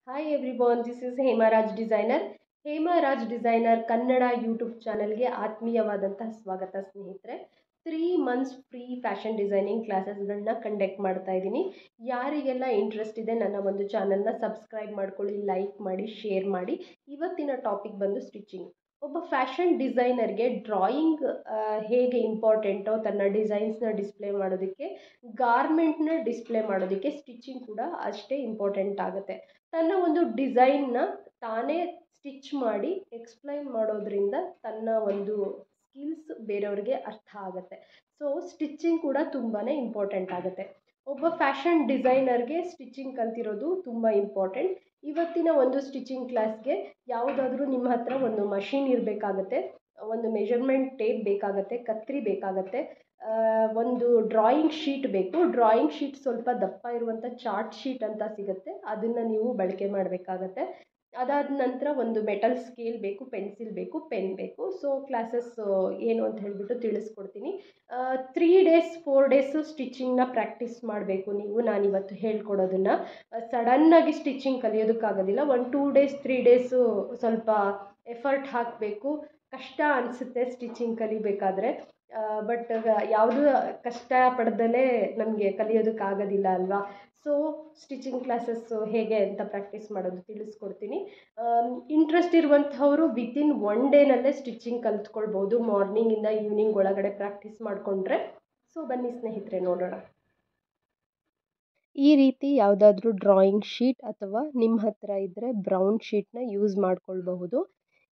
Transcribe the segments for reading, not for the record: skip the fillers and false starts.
Hi everyone, this is Hema Raj Designer. Hema Raj designer Kannada YouTube ಚಾನಲ್ಗೆ ಆತ್ಮೀಯವಾದಂತಹ ಸ್ವಾಗತ ಸ್ನೇಹಿತರೆ. 3 ಮಂತ್ಸ್ ಫ್ರೀ ಫ್ಯಾಷನ್ ಡಿಸೈನಿಂಗ್ ಕ್ಲಾಸಸ್ಗಳನ್ನ ಕಂಡಕ್ಟ್ ಮಾಡ್ತಾ ಇದ್ದೀನಿ. ಯಾರಿಗೆಲ್ಲ ಇಂಟ್ರೆಸ್ಟ್ ಇದೆ ನನ್ನ ಒಂದು ಚಾನಲ್ನ ಸಬ್ಸ್ಕ್ರೈಬ್ ಮಾಡ್ಕೊಳ್ಳಿ, ಲೈಕ್ ಮಾಡಿ, ಶೇರ್ ಮಾಡಿ. ಇವತ್ತಿನ ಟಾಪಿಕ್ ಬಂದು ಸ್ಟಿಚಿಂಗ್. ಒಬ್ಬ ಫ್ಯಾಷನ್ ಡಿಸೈನರ್ಗೆ ಡ್ರಾಯಿಂಗ್ ಹೇಗೆ ಇಂಪಾರ್ಟೆಂಟೋ ತನ್ನ ಡಿಸೈನ್ಸ್ನ ಡಿಸ್ಪ್ಲೇ ಮಾಡೋದಕ್ಕೆ, ಗಾರ್ಮೆಂಟ್ನ ಡಿಸ್ಪ್ಲೇ ಮಾಡೋದಕ್ಕೆ ಸ್ಟಿಚಿಂಗ್ ಕೂಡ ಅಷ್ಟೇ ಇಂಪಾರ್ಟೆಂಟ್ ಆಗುತ್ತೆ. ತನ್ನ ಒಂದು ಡಿಸೈನ್ನ ತಾನೇ ಸ್ಟಿಚ್ ಮಾಡಿ ಎಕ್ಸ್ಪ್ಲೈನ್ ಮಾಡೋದ್ರಿಂದ ತನ್ನ ಒಂದು ಸ್ಕಿಲ್ಸ್ ಬೇರೆಯವ್ರಿಗೆ ಅರ್ಥ ಆಗುತ್ತೆ. ಸೊ ಸ್ಟಿಚಿಂಗ್ ಕೂಡ ತುಂಬಾ ಇಂಪಾರ್ಟೆಂಟ್ ಆಗುತ್ತೆ. ಒಬ್ಬ ಫ್ಯಾಷನ್ ಡಿಸೈನರ್ಗೆ ಸ್ಟಿಚಿಂಗ್ ಕಲ್ತಿರೋದು ತುಂಬ ಇಂಪಾರ್ಟೆಂಟ್. ಇವತ್ತಿನ ಒಂದು ಸ್ಟಿಚಿಂಗ್ ಕ್ಲಾಸ್ಗೆ ಯಾವುದಾದ್ರೂ ನಿಮ್ಮ ಹತ್ರ ಒಂದು ಮಷಿನ್ ಇರಬೇಕಾಗತ್ತೆ, ಒಂದು ಮೆಷರ್ಮೆಂಟ್ ಟೇಪ್ ಬೇಕಾಗತ್ತೆ, ಕತ್ರಿ ಬೇಕಾಗತ್ತೆ, ಒಂದು ಡ್ರಾಯಿಂಗ್ ಶೀಟ್ ಬೇಕು. ಡ್ರಾಯಿಂಗ್ ಶೀಟ್ ಸ್ವಲ್ಪ ದಪ್ಪ ಇರುವಂಥ ಚಾರ್ಟ್ ಶೀಟ್ ಅಂತ ಸಿಗುತ್ತೆ, ಅದನ್ನು ನೀವು ಬಳಕೆ ಮಾಡಬೇಕಾಗತ್ತೆ. ಅದಾದ ನಂತರ ಒಂದು ಮೆಟಲ್ ಸ್ಕೇಲ್ ಬೇಕು, ಪೆನ್ಸಿಲ್ ಬೇಕು, ಪೆನ್ ಬೇಕು. ಸೊ ಕ್ಲಾಸಸ್ ಏನು ಅಂತ ಹೇಳಿಬಿಟ್ಟು ತಿಳಿಸ್ಕೊಡ್ತೀನಿ. 3 ಡೇಸ್ 4 ಡೇಸು ಸ್ಟಿಚಿಂಗ್ನ ಪ್ರಾಕ್ಟೀಸ್ ಮಾಡಬೇಕು ನೀವು. ನಾನಿವತ್ತು ಹೇಳ್ಕೊಡೋದನ್ನು ಸಡನ್ನಾಗಿ ಸ್ಟಿಚಿಂಗ್ ಕಲಿಯೋದಕ್ಕಾಗೋದಿಲ್ಲ. ಒಂದು 2 ಡೇಸ್ 3 ಡೇಸು ಸ್ವಲ್ಪ ಎಫರ್ಟ್ ಹಾಕಬೇಕು. ಕಷ್ಟ ಅನಿಸುತ್ತೆ ಸ್ಟಿಚಿಂಗ್ ಕಲಿಬೇಕಾದ್ರೆ, ಬಟ್ ಯಾವುದು ಕಷ್ಟ ಪಡ್ದಲೇ ನಮಗೆ ಕಲಿಯೋದಕ್ಕಾಗೋದಿಲ್ಲ ಅಲ್ವಾ. ಸೊ ಸ್ಟಿಚಿಂಗ್ ಕ್ಲಾಸಸ್ಸು ಹೇಗೆ ಅಂತ ಪ್ರಾಕ್ಟೀಸ್ ಮಾಡೋದು ತಿಳಿಸ್ಕೊಡ್ತೀನಿ. ಇಂಟ್ರೆಸ್ಟ್ ಇರುವಂಥವರು ವಿತಿನ್ 1 ಡೇನಲ್ಲೇ ಸ್ಟಿಚಿಂಗ್ ಕಲ್ತ್ಕೊಳ್ಬೋದು, ಮಾರ್ನಿಂಗಿಂದ ಈವ್ನಿಂಗ್ ಒಳಗಡೆ ಪ್ರಾಕ್ಟೀಸ್ ಮಾಡಿಕೊಂಡ್ರೆ. ಸೊ ಬನ್ನಿ ಸ್ನೇಹಿತರೆ, ನೋಡೋಣ. ಈ ರೀತಿ ಯಾವುದಾದ್ರೂ ಡ್ರಾಯಿಂಗ್ ಶೀಟ್ ಅಥವಾ ನಿಮ್ಮ ಹತ್ರ ಇದ್ದರೆ ಬ್ರೌನ್ ಶೀಟ್ನ ಯೂಸ್ ಮಾಡ್ಕೊಳ್ಬಹುದು.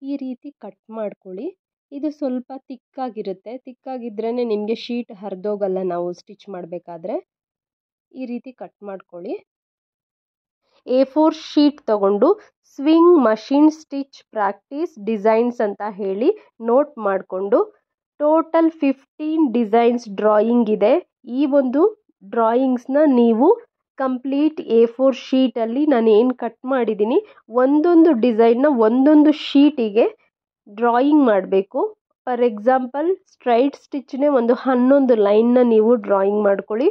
ಈ ರೀತಿ ಕಟ್ ಮಾಡ್ಕೊಳ್ಳಿ. ಇದು ಸ್ವಲ್ಪ ತಿಕ್ಕಾಗಿರುತ್ತೆ, ತಿಕ್ಕಾಗಿದ್ರೇ ನಿಮಗೆ ಶೀಟ್ ಹರಿದೋಗಲ್ಲ ನಾವು ಸ್ಟಿಚ್ ಮಾಡಬೇಕಾದ್ರೆ. ಈ ರೀತಿ ಕಟ್ ಮಾಡ್ಕೊಳ್ಳಿ. A4 ಶೀಟ್ ತಗೊಂಡು swing machine stitch practice designs ಅಂತ ಹೇಳಿ ನೋಟ್ ಮಾಡಿಕೊಂಡು, ಟೋಟಲ್ 15 ಡಿಸೈನ್ಸ್ ಡ್ರಾಯಿಂಗ್ ಇದೆ. ಈ ಒಂದು ಡ್ರಾಯಿಂಗ್ಸ್ನ ನೀವು ಕಂಪ್ಲೀಟ್ A4 ಶೀಟಲ್ಲಿ ನಾನು ಏನು ಕಟ್ ಮಾಡಿದ್ದೀನಿ ಒಂದೊಂದು ಡಿಸೈನ್ನ ಒಂದೊಂದು ಶೀಟಿಗೆ ಡ್ರಾಯಿಂಗ್ ಮಾಡಬೇಕು. ಫಾರ್ ಎಕ್ಸಾಂಪಲ್ ಸ್ಟ್ರೈಟ್ ಸ್ಟಿಚ್ನೇ ಒಂದು 11 ಲೈನ್ನ ನೀವು ಡ್ರಾಯಿಂಗ್ ಮಾಡ್ಕೊಳ್ಳಿ.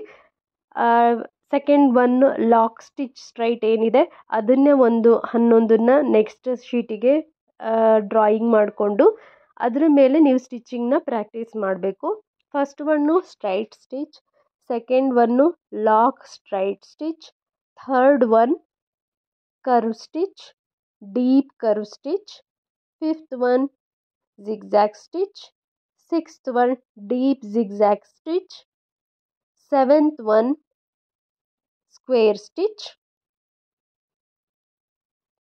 Second one lock stitch straight ಏನಿದೆ ಅದನ್ನೇ ಒಂದು 11ನ್ನ ನೆಕ್ಸ್ಟ್ ಶೀಟಿಗೆ ಡ್ರಾಯಿಂಗ್ ಮಾಡಿಕೊಂಡು ಅದ್ರ ಮೇಲೆ ನೀವು ಸ್ಟಿಚಿಂಗ್ನ ಪ್ರಾಕ್ಟೀಸ್ ಮಾಡಬೇಕು. First one straight stitch, second one lock straight stitch, third one curve stitch, deep curve stitch, fifth one zigzag stitch, sixth one deep zigzag stitch, seventh one square stitch,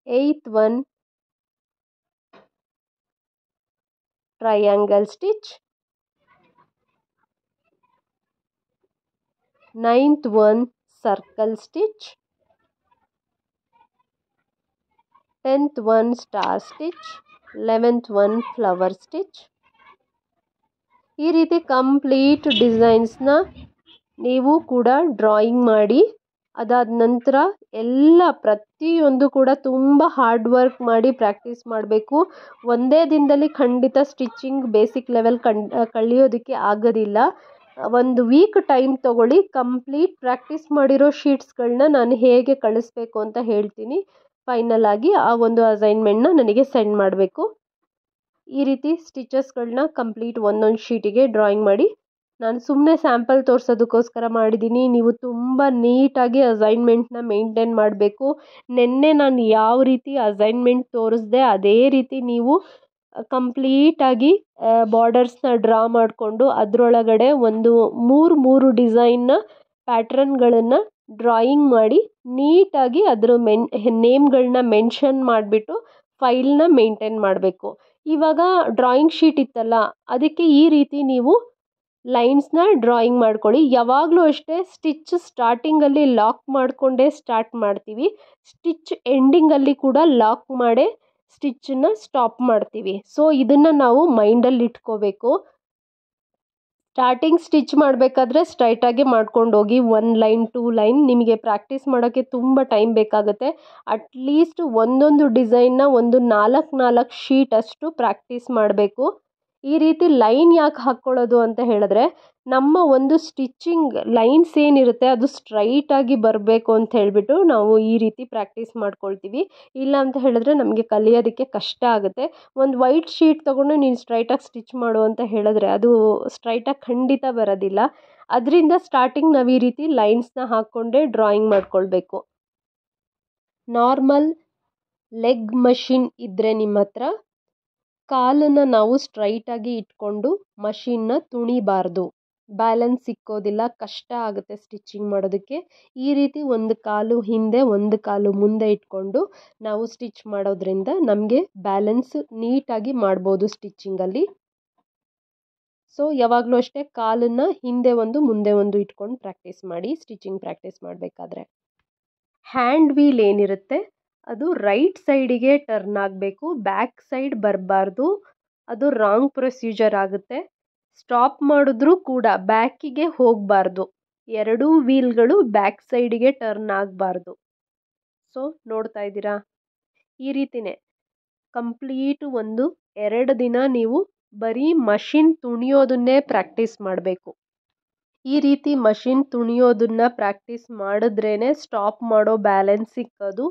eighth one triangle stitch, ninth one circle stitch, 10th one star stitch, 11th one flower stitch. ಈ ರೀತಿ complete ಡಿಸೈನ್ಸ್ನ ನೀವು ಕೂಡ drawing ಮಾಡಿ, ಅದಾದ ನಂತರ ಎಲ್ಲ ಪ್ರತಿಯೊಂದು ಕೂಡ ತುಂಬ ಹಾರ್ಡ್ ವರ್ಕ್ ಮಾಡಿ ಪ್ರಾಕ್ಟೀಸ್ ಮಾಡಬೇಕು. ಒಂದೇ ದಿನದಲ್ಲಿ ಖಂಡಿತ ಸ್ಟಿಚಿಂಗ್ ಬೇಸಿಕ್ ಲೆವೆಲ್ ಕಲಿಯೋದಕ್ಕೆ ಆಗೋದಿಲ್ಲ. ಒಂದು ವೀಕ್ ಟೈಮ್ ತೊಗೊಳ್ಳಿ. ಕಂಪ್ಲೀಟ್ ಪ್ರಾಕ್ಟೀಸ್ ಮಾಡಿರೋ ಶೀಟ್ಸ್ಗಳನ್ನ ನಾನು ಹೇಗೆ ಕಳಿಸ್ಬೇಕು ಅಂತ ಹೇಳ್ತೀನಿ. ಫೈನಲ್ ಆಗಿ ಆ ಒಂದು ಅಸೈನ್ಮೆಂಟ್ನ ನನಗೆ ಸೆಂಡ್ ಮಾಡಬೇಕು. ಈ ರೀತಿ ಸ್ಟಿಚಸ್ಗಳನ್ನ ಕಂಪ್ಲೀಟ್ ಒಂದೊಂದು ಶೀಟಿಗೆ ಡ್ರಾಯಿಂಗ್ ಮಾಡಿ. ನಾನು ಸುಮ್ಮನೆ ಸ್ಯಾಂಪಲ್ ತೋರಿಸೋದಕ್ಕೋಸ್ಕರ ಮಾಡಿದ್ದೀನಿ. ನೀವು ತುಂಬ ನೀಟಾಗಿ ಅಸೈನ್ಮೆಂಟ್ನ ಮೇಂಟೈನ್ ಮಾಡಬೇಕು. ನಿನ್ನೆ ನಾನು ಯಾವ ರೀತಿ ಅಸೈನ್ಮೆಂಟ್ ತೋರಿಸ್ದೆ ಅದೇ ರೀತಿ ನೀವು ಕಂಪ್ಲೀಟಾಗಿ ಬಾರ್ಡರ್ಸ್ನ ಡ್ರಾ ಮಾಡಿಕೊಂಡು ಅದರೊಳಗಡೆ ಒಂದು 3 ಡಿಸೈನ್ನ ಪ್ಯಾಟ್ರನ್ಗಳನ್ನು ಡ್ರಾಯಿಂಗ್ ಮಾಡಿ ನೀಟಾಗಿ ಅದರ ನೇಮ್ಗಳನ್ನ ಮೆನ್ಷನ್ ಮಾಡಿಬಿಟ್ಟು ಫೈಲ್ನ ಮೇಂಟೈನ್ ಮಾಡಬೇಕು. ಇವಾಗ ಡ್ರಾಯಿಂಗ್ ಶೀಟ್ ಇತ್ತಲ್ಲ, ಅದಕ್ಕೆ ಈ ರೀತಿ ನೀವು ಲೈನ್ಸ್ನ ಡ್ರಾಯಿಂಗ್ ಮಾಡ್ಕೊಳ್ಳಿ. ಯಾವಾಗಲೂ ಅಷ್ಟೇ ಸ್ಟಿಚ್ ಸ್ಟಾರ್ಟಿಂಗಲ್ಲಿ ಲಾಕ್ ಮಾಡಿಕೊಂಡೇ ಸ್ಟಾರ್ಟ್ ಮಾಡ್ತೀವಿ, ಸ್ಟಿಚ್ ಎಂಡಿಂಗಲ್ಲಿ ಕೂಡ ಲಾಕ್ ಮಾಡೇ ಸ್ಟಿಚ್ಚನ್ನು ಸ್ಟಾಪ್ ಮಾಡ್ತೀವಿ. ಸೊ ಇದನ್ನು ನಾವು ಮೈಂಡಲ್ಲಿ ಇಟ್ಕೋಬೇಕು. ಸ್ಟಾರ್ಟಿಂಗ್ ಸ್ಟಿಚ್ ಮಾಡಬೇಕಾದ್ರೆ ಸ್ಟ್ರೈಟಾಗಿ ಮಾಡ್ಕೊಂಡು ಹೋಗಿ 1 ಲೈನ್ 2 ಲೈನ್. ನಿಮಗೆ ಪ್ರಾಕ್ಟೀಸ್ ಮಾಡೋಕ್ಕೆ ತುಂಬ ಟೈಮ್ ಬೇಕಾಗುತ್ತೆ. ಅಟ್ಲೀಸ್ಟ್ ಒಂದೊಂದು ಡಿಸೈನ್ನ ಒಂದು 4 ಶೀಟ್ ಅಷ್ಟು ಪ್ರಾಕ್ಟೀಸ್ ಮಾಡಬೇಕು. ಈ ರೀತಿ ಲೈನ್ ಯಾಕೆ ಹಾಕ್ಕೊಳ್ಳೋದು ಅಂತ ಹೇಳಿದ್ರೆ ನಮ್ಮ ಒಂದು ಸ್ಟಿಚ್ಚಿಂಗ್ ಲೈನ್ಸ್ ಏನಿರುತ್ತೆ ಅದು ಸ್ಟ್ರೈಟಾಗಿ ಬರಬೇಕು ಅಂತ ಹೇಳಿಬಿಟ್ಟು ನಾವು ಈ ರೀತಿ ಪ್ರಾಕ್ಟೀಸ್ ಮಾಡ್ಕೊಳ್ತೀವಿ. ಇಲ್ಲ ಅಂತ ಹೇಳಿದ್ರೆ ನಮಗೆ ಕಲಿಯೋದಕ್ಕೆ ಕಷ್ಟ ಆಗುತ್ತೆ. ಒಂದು ವೈಟ್ ಶೀಟ್ ತೊಗೊಂಡು ನೀನು ಸ್ಟ್ರೈಟಾಗಿ ಸ್ಟಿಚ್ ಮಾಡು ಅಂತ ಹೇಳಿದ್ರೆ ಅದು ಸ್ಟ್ರೈಟಾಗಿ ಖಂಡಿತ ಬರೋದಿಲ್ಲ. ಅದರಿಂದ ಸ್ಟಾರ್ಟಿಂಗ್ ನಾವು ಈ ರೀತಿ ಲೈನ್ಸ್ನ ಹಾಕ್ಕೊಂಡೇ ಡ್ರಾಯಿಂಗ್ ಮಾಡ್ಕೊಳ್ಬೇಕು. ನಾರ್ಮಲ್ ಲೆಗ್ ಮಷಿನ್ ಇದ್ದರೆ ನಿಮ್ಮ ಹತ್ರ ಕಾಲನ್ನು ನಾವು ಸ್ಟ್ರೈಟಾಗಿ ಇಟ್ಕೊಂಡು ಮಷಿನ್ನ ತುಣಿಬಾರ್ದು. ಬ್ಯಾಲೆನ್ಸ್ ಸಿಕ್ಕೋದಿಲ್ಲ, ಕಷ್ಟ ಆಗುತ್ತೆ ಸ್ಟಿಚ್ಚಿಂಗ್ ಮಾಡೋದಕ್ಕೆ. ಈ ರೀತಿ ಒಂದು ಕಾಲು ಹಿಂದೆ ಒಂದು ಕಾಲು ಮುಂದೆ ಇಟ್ಕೊಂಡು ನಾವು ಸ್ಟಿಚ್ ಮಾಡೋದ್ರಿಂದ ನಮಗೆ ಬ್ಯಾಲೆನ್ಸ್ ನೀಟಾಗಿ ಮಾಡ್ಬೋದು ಸ್ಟಿಚ್ಚಿಂಗಲ್ಲಿ. ಸೊ ಯಾವಾಗಲೂ ಅಷ್ಟೇ ಕಾಲನ್ನು ಹಿಂದೆ ಒಂದು ಮುಂದೆ ಒಂದು ಇಟ್ಕೊಂಡು ಪ್ರಾಕ್ಟೀಸ್ ಮಾಡಿ ಸ್ಟಿಚ್ಚಿಂಗ್ ಪ್ರಾಕ್ಟೀಸ್ ಮಾಡಬೇಕಾದ್ರೆ. ಹ್ಯಾಂಡ್ ವೀಲ್ ಏನಿರುತ್ತೆ ಅದು ರೈಟ್ ಸೈಡಿಗೆ ಟರ್ನ್ ಆಗಬೇಕು, ಬ್ಯಾಕ್ ಸೈಡ್ ಬರಬಾರ್ದು. ಅದು ರಾಂಗ್ ಪ್ರೊಸೀಜರ್ ಆಗುತ್ತೆ. ಸ್ಟಾಪ್ ಮಾಡಿದ್ರೂ ಕೂಡ ಬ್ಯಾಕಿಗೆ ಹೋಗಬಾರ್ದು. ಎರಡೂ ವೀಲ್ಗಳು ಬ್ಯಾಕ್ ಸೈಡಿಗೆ ಟರ್ನ್ ಆಗಬಾರ್ದು. ಸೊ ನೋಡ್ತಾ ಇದ್ದೀರಾ, ಈ ರೀತಿನೇ ಕಂಪ್ಲೀಟು 2 ದಿನ ನೀವು ಬರೀ ಮಷಿನ್ ತುಣಿಯೋದನ್ನೇ ಪ್ರಾಕ್ಟೀಸ್ ಮಾಡಬೇಕು. ಈ ರೀತಿ ಮಷಿನ್ ತುಣಿಯೋದನ್ನ ಪ್ರಾಕ್ಟೀಸ್ ಮಾಡಿದ್ರೇ ಸ್ಟಾಪ್ ಮಾಡೋ ಬ್ಯಾಲೆನ್ಸ್ ಸಿಕ್ಕೋದು,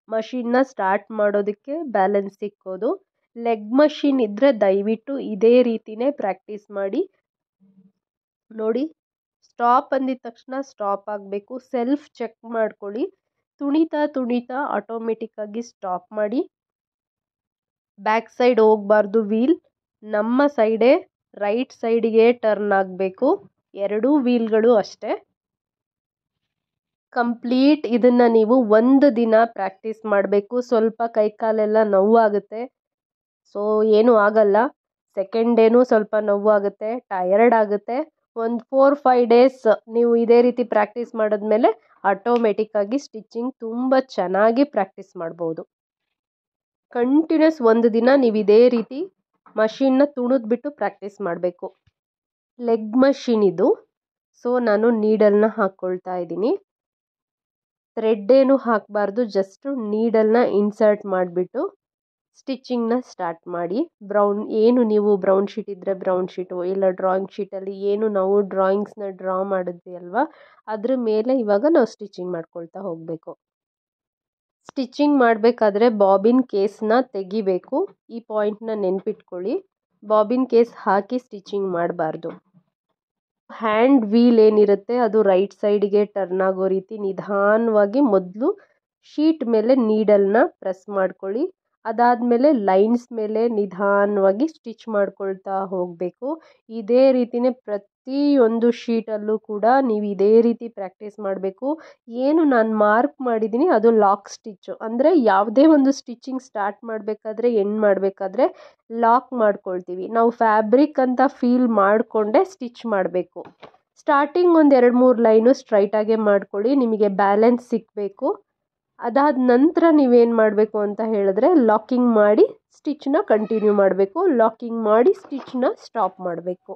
ಮಷಿನ್ನ ಸ್ಟಾರ್ಟ್ ಮಾಡೋದಕ್ಕೆ ಬ್ಯಾಲೆನ್ಸ್ ಸಿಕ್ಕೋದು. ಲೆಗ್ ಮಷಿನ್ ಇದ್ದರೆ ದಯವಿಟ್ಟು ಇದೇ ರೀತಿನೇ ಪ್ರಾಕ್ಟೀಸ್ ಮಾಡಿ. ನೋಡಿ, ಸ್ಟಾಪ್ ಅಂದಿದ ತಕ್ಷಣ ಸ್ಟಾಪ್ ಆಗಬೇಕು. ಸೆಲ್ಫ್ ಚೆಕ್ ಮಾಡ್ಕೊಳ್ಳಿ. ತುಣಿತಾ ತುಣಿತಾ ಆಟೋಮೆಟಿಕ್ಕಾಗಿ ಸ್ಟಾಪ್ ಮಾಡಿ. ಬ್ಯಾಕ್ ಸೈಡ್ ಹೋಗಬಾರ್ದು ವೀಲ್, ನಮ್ಮ ಸೈಡೇ ರೈಟ್ ಸೈಡಿಗೆ ಟರ್ನ್ ಆಗಬೇಕು. ಎರಡೂ ವೀಲ್ಗಳು ಅಷ್ಟೇ. ಕಂಪ್ಲೀಟ್ ಇದನ್ನು ನೀವು 1 ದಿನ ಪ್ರಾಕ್ಟೀಸ್ ಮಾಡಬೇಕು. ಸ್ವಲ್ಪ ಕೈಕಾಲೆಲ್ಲ ನೋವಾಗುತ್ತೆ, ಸೊ ಏನೂ ಆಗಲ್ಲ. ಸೆಕೆಂಡ್ ಡೇನೂ ಸ್ವಲ್ಪ ನೋವಾಗುತ್ತೆ, ಟಯರ್ಡ್ ಆಗುತ್ತೆ. ಒಂದು 4-5 ಡೇಸ್ ನೀವು ಇದೇ ರೀತಿ ಪ್ರಾಕ್ಟೀಸ್ ಮಾಡಿದ್ಮೇಲೆ ಆಟೋಮೆಟಿಕ್ಕಾಗಿ ಸ್ಟಿಚ್ಚಿಂಗ್ ತುಂಬ ಚೆನ್ನಾಗಿ ಪ್ರಾಕ್ಟೀಸ್ ಮಾಡ್ಬೋದು. ಕಂಟಿನ್ಯೂಸ್ 1 ದಿನ ನೀವು ಇದೇ ರೀತಿ ಮಷಿನ್ನ ತುಣಿದ್ಬಿಟ್ಟು ಪ್ರಾಕ್ಟೀಸ್ ಮಾಡಬೇಕು. ಲೆಗ್ ಮಷಿನ್ ಇದು. ಸೊ ನಾನು ನೀಡಲ್ನ ಹಾಕ್ಕೊಳ್ತಾ ಇದ್ದೀನಿ. ಥ್ರೆಡ್ ಏನು ಹಾಕಬಾರ್ದು, ಜಸ್ಟ್ ನೀಡಲ್ನ ಇನ್ಸರ್ಟ್ ಮಾಡಿಬಿಟ್ಟು ಸ್ಟಿಚ್ಚಿಂಗ್ನ ಸ್ಟಾರ್ಟ್ ಮಾಡಿ. ನೀವು ಬ್ರೌನ್ ಶೀಟ್ ಇದ್ದರೆ ಬ್ರೌನ್ ಶೀಟು, ಇಲ್ಲ ಡ್ರಾಯಿಂಗ್ ಶೀಟಲ್ಲಿ ಏನು ನಾವು ಡ್ರಾಯಿಂಗ್ಸ್ನ ಡ್ರಾ ಮಾಡಿದ್ವಿ ಅಲ್ವಾ, ಅದ್ರ ಮೇಲೆ ಇವಾಗ ನಾವು ಸ್ಟಿಚ್ಚಿಂಗ್ ಮಾಡ್ಕೊಳ್ತಾ ಹೋಗಬೇಕು. ಸ್ಟಿಚ್ಚಿಂಗ್ ಮಾಡಬೇಕಾದ್ರೆ ಬಾಬಿನ್ ಕೇಸ್ನ ತೆಗಿಬೇಕು. ಈ ಪಾಯಿಂಟ್ನ ನೆನ್ಪಿಟ್ಕೊಳ್ಳಿ. ಬಾಬಿನ್ ಕೇಸ್ ಹಾಕಿ ಸ್ಟಿಚ್ಚಿಂಗ್ ಮಾಡಬಾರ್ದು. ಹ್ಯಾಂಡ್ ವೀಲ್ ಏನಿರುತ್ತೆ ಅದು ರೈಟ್ ಸೈಡಿಗೆ ಟರ್ನ್ ಆಗೋ ರೀತಿ ನಿಧಾನವಾಗಿ ಮೊದಲು ಶೀಟ್ ಮೇಲೆ ನೀಡಲ್ನ ಪ್ರೆಸ್ ಮಾಡ್ಕೊಳ್ಳಿ. ಅದಾದಮೇಲೆ ಲೈನ್ಸ್ ಮೇಲೆ ನಿಧಾನವಾಗಿ ಸ್ಟಿಚ್ ಮಾಡ್ಕೊಳ್ತಾ ಹೋಗಬೇಕು. ಇದೇ ರೀತಿಯೇ ಪ್ರತಿಯೊಂದು ಶೀಟಲ್ಲೂ ಕೂಡ ನೀವು ಇದೇ ರೀತಿ ಪ್ರಾಕ್ಟೀಸ್ ಮಾಡಬೇಕು. ಏನು ನಾನು ಮಾರ್ಕ್ ಮಾಡಿದ್ದೀನಿ ಅದು ಲಾಕ್ ಸ್ಟಿಚ್ಚು, ಅಂದರೆ ಯಾವುದೇ ಒಂದು ಸ್ಟಿಚ್ಚಿಂಗ್ ಸ್ಟಾರ್ಟ್ ಮಾಡಬೇಕಾದ್ರೆ ಎಂಡ್ ಮಾಡಬೇಕಾದ್ರೆ ಲಾಕ್ ಮಾಡ್ಕೊಳ್ತೀವಿ. ನಾವು ಫ್ಯಾಬ್ರಿಕ್ ಅಂತ ಫೀಲ್ ಮಾಡಿಕೊಂಡೇ ಸ್ಟಿಚ್ ಮಾಡಬೇಕು. ಸ್ಟಾರ್ಟಿಂಗ್ 1-2-3 ಲೈನು ಸ್ಟ್ರೈಟಾಗೆ ಮಾಡ್ಕೊಳ್ಳಿ, ನಿಮಗೆ ಬ್ಯಾಲೆನ್ಸ್ ಸಿಕ್ಕಬೇಕು. ಅದಾದ ನಂತರ ನೀವೇನು ಮಾಡಬೇಕು ಅಂತ ಹೇಳಿದ್ರೆ ಲಾಕಿಂಗ್ ಮಾಡಿ ಸ್ಟಿಚ್ನ ಕಂಟಿನ್ಯೂ ಮಾಡಬೇಕು, ಲಾಕಿಂಗ್ ಮಾಡಿ ಸ್ಟಿಚ್ನ ಸ್ಟಾಪ್ ಮಾಡಬೇಕು.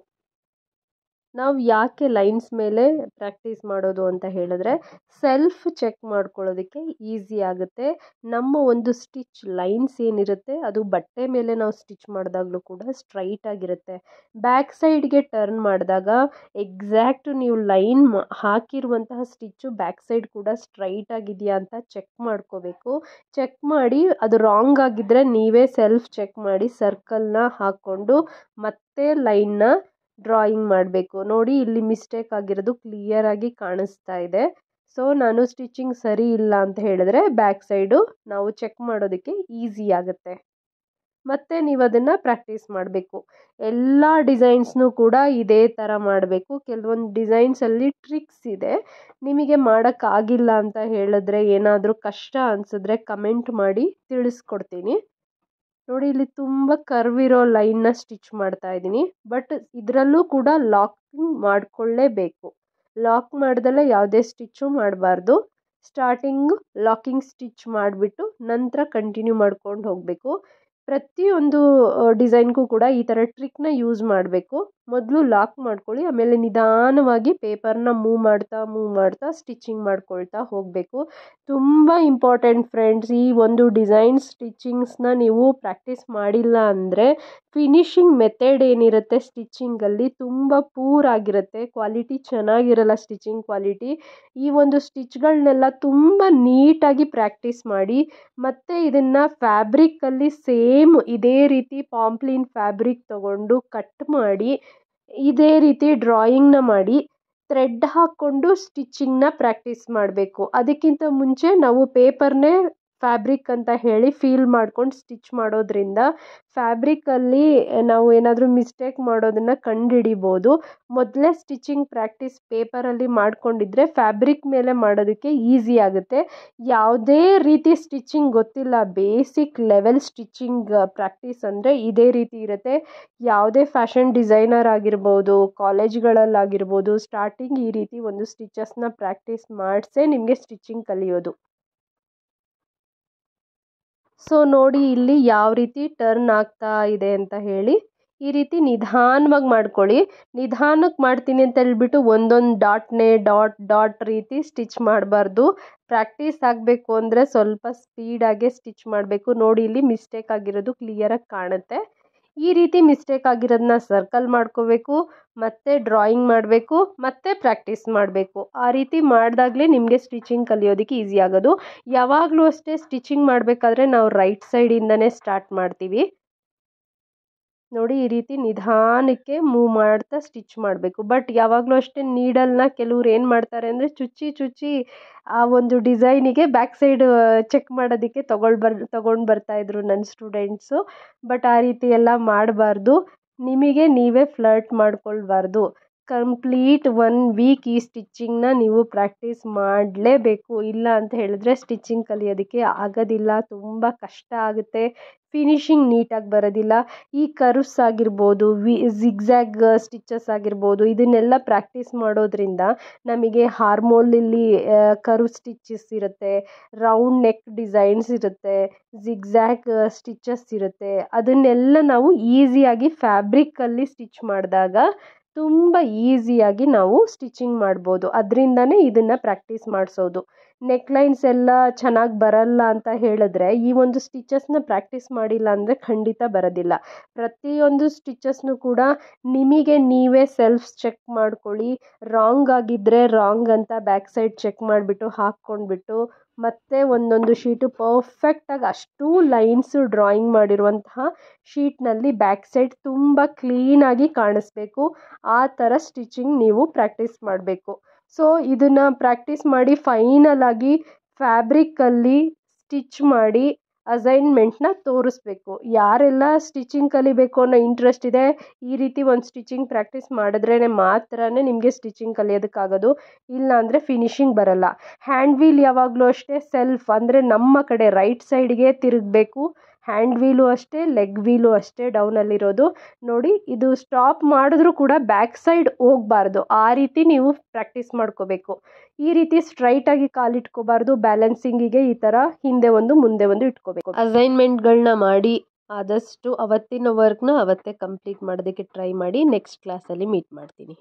ನಾವು ಯಾಕೆ ಲೈನ್ಸ್ ಮೇಲೆ ಪ್ರಾಕ್ಟೀಸ್ ಮಾಡೋದು ಅಂತ ಹೇಳಿದ್ರೆ ಸೆಲ್ಫ್ ಚೆಕ್ ಮಾಡ್ಕೊಳ್ಳೋದಕ್ಕೆ ಈಸಿ ಆಗುತ್ತೆ. ನಮ್ಮ ಒಂದು ಸ್ಟಿಚ್ ಲೈನ್ಸ್ ಏನಿರುತ್ತೆ ಅದು ಬಟ್ಟೆ ಮೇಲೆ ನಾವು ಸ್ಟಿಚ್ ಮಾಡಿದಾಗಲೂ ಕೂಡ ಸ್ಟ್ರೈಟ್ ಆಗಿರುತ್ತೆ. ಬ್ಯಾಕ್ ಸೈಡ್ಗೆ ಟರ್ನ್ ಮಾಡಿದಾಗ ಎಕ್ಸಾಕ್ಟ್ ನೀವು ಲೈನ್ ಹಾಕಿರುವಂತಹ ಸ್ಟಿಚ್ಚು ಬ್ಯಾಕ್ ಸೈಡ್ ಕೂಡ ಸ್ಟ್ರೈಟ್ ಆಗಿದೆಯಾ ಅಂತ ಚೆಕ್ ಮಾಡ್ಕೋಬೇಕು. ಚೆಕ್ ಮಾಡಿ ಅದು ರಾಂಗ್ ಆಗಿದ್ದರೆ ನೀವೇ ಸೆಲ್ಫ್ ಚೆಕ್ ಮಾಡಿ ಸರ್ಕಲ್ನ ಹಾಕ್ಕೊಂಡು ಮತ್ತೆ ಲೈನ್ನ ಡ್ರಾಯಿಂಗ್ ಮಾಡಬೇಕು. ನೋಡಿ, ಇಲ್ಲಿ ಮಿಸ್ಟೇಕ್ ಆಗಿರೋದು ಕ್ಲಿಯರ್ ಆಗಿ ಕಾಣಿಸ್ತಾ ಇದೆ. ಸೊ ನಾನು ಸ್ಟಿಚ್ಚಿಂಗ್ ಸರಿ ಇಲ್ಲ ಅಂತ ಹೇಳಿದ್ರೆ ಬ್ಯಾಕ್ ಸೈಡು ನಾವು ಚೆಕ್ ಮಾಡೋದಕ್ಕೆ ಈಸಿ ಆಗುತ್ತೆ. ಮತ್ತು ನೀವು ಅದನ್ನು ಪ್ರಾಕ್ಟೀಸ್ ಮಾಡಬೇಕು. ಎಲ್ಲ ಡಿಸೈನ್ಸ್ನೂ ಕೂಡ ಇದೇ ಥರ ಮಾಡಬೇಕು. ಕೆಲವೊಂದು ಡಿಸೈನ್ಸಲ್ಲಿ ಟ್ರಿಕ್ಸ್ ಇದೆ. ನಿಮಗೆ ಮಾಡೋಕ್ಕಾಗಿಲ್ಲ ಅಂತ ಹೇಳಿದ್ರೆ, ಏನಾದರೂ ಕಷ್ಟ ಅನಿಸಿದ್ರೆ ಕಮೆಂಟ್ ಮಾಡಿ ತಿಳಿಸ್ಕೊಡ್ತೀನಿ. ನೋಡಿ, ಇಲ್ಲಿ ತುಂಬ ಕರ್ವ್ ಇರೋ ಲೈನ್ನ ಸ್ಟಿಚ್ ಮಾಡ್ತಾ ಇದ್ದೀನಿ. ಬಟ್ ಇದರಲ್ಲೂ ಕೂಡ ಲಾಕಿಂಗ್ ಮಾಡಿಕೊಳ್ಳೇಬೇಕು. ಲಾಕ್ ಮಾಡ್ದಲ್ಲೇ ಯಾವುದೇ ಸ್ಟಿಚ್ಚು ಮಾಡಬಾರ್ದು. ಸ್ಟಾರ್ಟಿಂಗು ಲಾಕಿಂಗ್ ಸ್ಟಿಚ್ ಮಾಡಿಬಿಟ್ಟು ನಂತರ ಕಂಟಿನ್ಯೂ ಮಾಡ್ಕೊಂಡು ಹೋಗಬೇಕು. ಪ್ರತಿಯೊಂದು ಡಿಸೈನ್ಗೂ ಕೂಡ ಈ ಥರ ಟ್ರಿಕ್ನ ಯೂಸ್ ಮಾಡಬೇಕು. ಮೊದಲು ಲಾಕ್ ಮಾಡ್ಕೊಳ್ಳಿ, ಆಮೇಲೆ ನಿಧಾನವಾಗಿ ಪೇಪರ್ನ ಮೂವ್ ಮಾಡ್ತಾ ಸ್ಟಿಚಿಂಗ್ ಮಾಡ್ಕೊಳ್ತಾ ಹೋಗಬೇಕು. ತುಂಬ ಇಂಪಾರ್ಟೆಂಟ್ ಫ್ರೆಂಡ್ಸ್, ಈ ಒಂದು ಡಿಸೈನ್ ಸ್ಟಿಚಿಂಗ್ಸ್ನ ನೀವು ಪ್ರಾಕ್ಟೀಸ್ ಮಾಡಿಲ್ಲ ಅಂದರೆ ಫಿನಿಶಿಂಗ್ ಮೆಥಡ್ ಏನಿರುತ್ತೆ ಸ್ಟಿಚಿಂಗಲ್ಲಿ ತುಂಬ ಪೂರ್ ಆಗಿರುತ್ತೆ, ಕ್ವಾಲಿಟಿ ಚೆನ್ನಾಗಿರಲ್ಲ ಸ್ಟಿಚಿಂಗ್ ಕ್ವಾಲಿಟಿ. ಈ ಒಂದು ಸ್ಟಿಚ್ಗಳನ್ನೆಲ್ಲ ತುಂಬ ನೀಟಾಗಿ ಪ್ರಾಕ್ಟೀಸ್ ಮಾಡಿ, ಮತ್ತು ಇದನ್ನು ಫ್ಯಾಬ್ರಿಕ್ಕಲ್ಲಿ ಸೇಮ್ ಇದೇ ರೀತಿ ಪಾಂಪ್ಲಿನ್ ಫ್ಯಾಬ್ರಿಕ್ ತಗೊಂಡು ಕಟ್ ಮಾಡಿ ಇದೇ ರೀತಿ ಡ್ರಾಯಿಂಗ್ನ ಮಾಡಿ ಥ್ರೆಡ್ ಹಾಕ್ಕೊಂಡು ಸ್ಟಿಚಿಂಗ್ನ ಪ್ರಾಕ್ಟೀಸ್ ಮಾಡಬೇಕು. ಅದಕ್ಕಿಂತ ಮುಂಚೆ ನಾವು ಪೇಪರ್ನೇ ಫ್ಯಾಬ್ರಿಕ್ ಅಂತ ಹೇಳಿ ಫೀಲ್ ಮಾಡ್ಕೊಂಡು ಸ್ಟಿಚ್ ಮಾಡೋದ್ರಿಂದ ಫ್ಯಾಬ್ರಿಕಲ್ಲಿ ನಾವು ಏನಾದರೂ ಮಿಸ್ಟೇಕ್ ಮಾಡೋದನ್ನು ಕಂಡುಹಿಡಿಬೋದು. ಮೊದಲೇ ಸ್ಟಿಚಿಂಗ್ ಪ್ರಾಕ್ಟೀಸ್ ಪೇಪರಲ್ಲಿ ಮಾಡ್ಕೊಂಡಿದ್ರೆ ಫ್ಯಾಬ್ರಿಕ್ ಮೇಲೆ ಮಾಡೋದಕ್ಕೆ ಈಸಿ ಆಗುತ್ತೆ. ಯಾವುದೇ ರೀತಿ ಸ್ಟಿಚಿಂಗ್ ಗೊತ್ತಿಲ್ಲ, ಬೇಸಿಕ್ ಲೆವೆಲ್ ಸ್ಟಿಚಿಂಗ್ ಪ್ರಾಕ್ಟೀಸ್ ಅಂದರೆ ಇದೇ ರೀತಿ ಇರುತ್ತೆ. ಯಾವುದೇ ಫ್ಯಾಷನ್ ಡಿಸೈನರ್ ಆಗಿರ್ಬೋದು, ಕಾಲೇಜ್ಗಳಲ್ಲಾಗಿರ್ಬೋದು, ಸ್ಟಾರ್ಟಿಂಗ್ ಈ ರೀತಿ ಒಂದು ಸ್ಟಿಚಸ್ನ ಪ್ರಾಕ್ಟೀಸ್ ಮಾಡಿಸೇ ನಿಮಗೆ ಸ್ಟಿಚಿಂಗ್ ಕಲಿಯೋದು. ಸೊ ನೋಡಿ ಇಲ್ಲಿ ಯಾವ ರೀತಿ ಟರ್ನ್ ಆಗ್ತಾ ಇದೆ ಅಂತ ಹೇಳಿ. ಈ ರೀತಿ ನಿಧಾನವಾಗಿ ಮಾಡ್ಕೊಳ್ಳಿ. ನಿಧಾನಕ್ಕೆ ಮಾಡ್ತೀನಿ ಅಂತ ಹೇಳ್ಬಿಟ್ಟು ಒಂದೊಂದು ಡಾಟ್ ರೀತಿ ಸ್ಟಿಚ್ ಮಾಡಬಾರ್ದು. ಪ್ರಾಕ್ಟೀಸ್ ಆಗಬೇಕು ಅಂದರೆ ಸ್ವಲ್ಪ ಸ್ಪೀಡಾಗೆ ಸ್ಟಿಚ್ ಮಾಡಬೇಕು. ನೋಡಿ ಇಲ್ಲಿ ಮಿಸ್ಟೇಕ್ ಆಗಿರೋದು ಕ್ಲಿಯರಾಗಿ ಕಾಣುತ್ತೆ. ಈ ರೀತಿ ಮಿಸ್ಟೇಕ್ ಆಗಿರೋದನ್ನ ಸರ್ಕಲ್ ಮಾಡ್ಕೋಬೇಕು, ಮತ್ತೆ ಡ್ರಾಯಿಂಗ್ ಮಾಡಬೇಕು, ಮತ್ತೆ ಪ್ರಾಕ್ಟೀಸ್ ಮಾಡಬೇಕು. ಆ ರೀತಿ ಮಾಡಿದಾಗಲೇ ನಿಮಗೆ ಸ್ಟಿಚಿಂಗ್ ಕಲಿಯೋದಕ್ಕೆ ಈಸಿ ಆಗೋದು. ಯಾವಾಗಲೂ ಅಷ್ಟೇ ಸ್ಟಿಚಿಂಗ್ ಮಾಡಬೇಕಾದ್ರೆ ನಾವು ರೈಟ್ ಸೈಡಿಂದನೇ ಸ್ಟಾರ್ಟ್ ಮಾಡ್ತೀವಿ. ನೋಡಿ ಈ ರೀತಿ ನಿಧಾನಕ್ಕೆ ಮೂವ್ ಮಾಡ್ತಾ ಸ್ಟಿಚ್ ಮಾಡಬೇಕು. ಬಟ್ ಯಾವಾಗಲೂ ಅಷ್ಟೇ ನೀಡಲ್ನ ಕೆಲವ್ರು ಏನು ಮಾಡ್ತಾರೆ ಅಂದರೆ ಚುಚ್ಚಿ ಆ ಒಂದು ಡಿಸೈನಿಗೆ ಬ್ಯಾಕ್ ಸೈಡ್ ಚೆಕ್ ಮಾಡೋದಕ್ಕೆ ತಗೊಂಡು ಬರ್ತಾಯಿದ್ರು ನನ್ನ ಸ್ಟೂಡೆಂಟ್ಸು. ಬಟ್ ಆ ರೀತಿ ಎಲ್ಲ ಮಾಡಬಾರ್ದು. ನಿಮಗೆ ನೀವೇ ಫ್ಲರ್ಟ್ ಮಾಡ್ಕೊಳ್ಬಾರ್ದು. ಕಂಪ್ಲೀಟ್ 1 ವೀಕ್ ಈ ಸ್ಟಿಚಿಂಗ್ನ ನೀವು ಪ್ರಾಕ್ಟೀಸ್ ಮಾಡಲೇಬೇಕು. ಇಲ್ಲ ಅಂತ ಹೇಳಿದ್ರೆ ಸ್ಟಿಚಿಂಗ್ ಕಲಿಯೋದಕ್ಕೆ ಆಗೋದಿಲ್ಲ, ತುಂಬ ಕಷ್ಟ ಆಗುತ್ತೆ, ಫಿನಿಶಿಂಗ್ ನೀಟಾಗಿ ಬರೋದಿಲ್ಲ. ಈ ಕರ್ವ್ಸ್ ಆಗಿರ್ಬೋದು, ಜಿಗ್ಜ್ಯಾಗ್ ಸ್ಟಿಚಸ್ ಆಗಿರ್ಬೋದು, ಇದನ್ನೆಲ್ಲ ಪ್ರಾಕ್ಟೀಸ್ ಮಾಡೋದ್ರಿಂದ ನಮಗೆ ಹಾರ್ಮೋಲಲ್ಲಿ ಕರ್ವ್ ಸ್ಟಿಚಸ್ ಇರುತ್ತೆ, ರೌಂಡ್ ನೆಕ್ ಡಿಸೈನ್ಸ್ ಇರುತ್ತೆ, ಜಿಗ್ಜ್ಯಾಗ್ ಸ್ಟಿಚಸ್ ಇರುತ್ತೆ. ಅದನ್ನೆಲ್ಲ ನಾವು ಈಸಿಯಾಗಿ ಫ್ಯಾಬ್ರಿಕ್ಕಲ್ಲಿ ಸ್ಟಿಚ್ ಮಾಡಿದಾಗ ತುಂಬ ಈಸಿಯಾಗಿ ನಾವು ಸ್ಟಿಚಿಂಗ್ ಮಾಡ್ಬೋದು. ಅದರಿಂದನೇ ಇದನ್ನು ಪ್ರಾಕ್ಟೀಸ್ ಮಾಡಿಸೋದು. ನೆಕ್ಲೈನ್ಸ್ ಎಲ್ಲ ಚೆನ್ನಾಗಿ ಬರಲ್ಲ ಅಂತ ಹೇಳಿದ್ರೆ ಈ ಒಂದು ಸ್ಟಿಚಸ್ನ ಪ್ರಾಕ್ಟೀಸ್ ಮಾಡಿಲ್ಲ ಅಂದರೆ ಖಂಡಿತ ಬರೋದಿಲ್ಲ. ಪ್ರತಿಯೊಂದು ಸ್ಟಿಚಸ್ನು ಕೂಡ ನಿಮಗೆ ನೀವೇ ಸೆಲ್ಫ್ ಚೆಕ್ ಮಾಡ್ಕೊಳ್ಳಿ. ರಾಂಗ್ ಆಗಿದ್ದರೆ ರಾಂಗ್ ಅಂತ ಬ್ಯಾಕ್ ಸೈಡ್ ಚೆಕ್ ಮಾಡಿಬಿಟ್ಟು ಹಾಕ್ಕೊಂಡ್ಬಿಟ್ಟು ಮತ್ತೆ ಒಂದೊಂದು ಶೀಟು ಪರ್ಫೆಕ್ಟಾಗಿ ಅಷ್ಟೂ ಲೈನ್ಸು ಡ್ರಾಯಿಂಗ್ ಮಾಡಿರುವಂತಹ ಶೀಟ್ನಲ್ಲಿ ಬ್ಯಾಕ್ ಸೈಡ್ ತುಂಬ ಕ್ಲೀನಾಗಿ ಕಾಣಿಸ್ಬೇಕು. ಆ ಥರ ಸ್ಟಿಚಿಂಗ್ ನೀವು ಪ್ರಾಕ್ಟೀಸ್ ಮಾಡಬೇಕು. ಸೊ ಇದನ್ನು ಪ್ರಾಕ್ಟೀಸ್ ಮಾಡಿ ಫೈನಲ್ ಆಗಿ ಫ್ಯಾಬ್ರಿಕ್ಕಲ್ಲಿ ಸ್ಟಿಚ್ ಮಾಡಿ ಅಸೈನ್ಮೆಂಟ್ನ ತೋರಿಸ್ಬೇಕು. ಯಾರೆಲ್ಲ ಸ್ಟಿಚಿಂಗ್ ಕಲಿಬೇಕು ಅನ್ನೋ ಇಂಟ್ರೆಸ್ಟ್ ಇದೆ, ಈ ರೀತಿ ಒಂದು ಸ್ಟಿಚಿಂಗ್ ಪ್ರಾಕ್ಟೀಸ್ ಮಾಡಿದ್ರೇ ಮಾತ್ರ ನಿಮಗೆ ಸ್ಟಿಚಿಂಗ್ ಕಲಿಯೋದಕ್ಕಾಗೋದು. ಇಲ್ಲ ಅಂದರೆ ಫಿನಿಶಿಂಗ್ ಬರಲ್ಲ. ಹ್ಯಾಂಡ್ ವೀಲ್ ಯಾವಾಗಲೂ ಅಷ್ಟೇ ಸೆಲ್ಫ್ ಅಂದರೆ ನಮ್ಮ ಕಡೆ ರೈಟ್ ಸೈಡ್ಗೆ ತಿರುಗಬೇಕು. ಹ್ಯಾಂಡ್ ವೀಲು ಅಷ್ಟೇ, ಲೆಗ್ ವೀಲು ಅಷ್ಟೇ ಡೌನಲ್ಲಿರೋದು. ನೋಡಿ ಇದು ಸ್ಟಾಪ್ ಮಾಡಿದ್ರೂ ಕೂಡ ಬ್ಯಾಕ್ ಸೈಡ್ ಹೋಗಬಾರ್ದು. ಆ ರೀತಿ ನೀವು ಪ್ರಾಕ್ಟೀಸ್ ಮಾಡ್ಕೋಬೇಕು. ಈ ರೀತಿ ಸ್ಟ್ರೈಟಾಗಿ ಕಾಲಿಟ್ಕೋಬಾರ್ದು. ಬ್ಯಾಲೆನ್ಸಿಂಗಿಗೆ ಈ ಥರ ಹಿಂದೆ ಒಂದು ಮುಂದೆ ಒಂದು ಇಟ್ಕೋಬೇಕು. ಅಸೈನ್ಮೆಂಟ್ಗಳನ್ನ ಮಾಡಿ ಆದಷ್ಟು ಅವತ್ತಿನ ವರ್ಕ್ನ ಅವತ್ತೇ ಕಂಪ್ಲೀಟ್ ಮಾಡೋದಕ್ಕೆ ಟ್ರೈ ಮಾಡಿ. ನೆಕ್ಸ್ಟ್ ಕ್ಲಾಸಲ್ಲಿ ಮೀಟ್ ಮಾಡ್ತೀನಿ.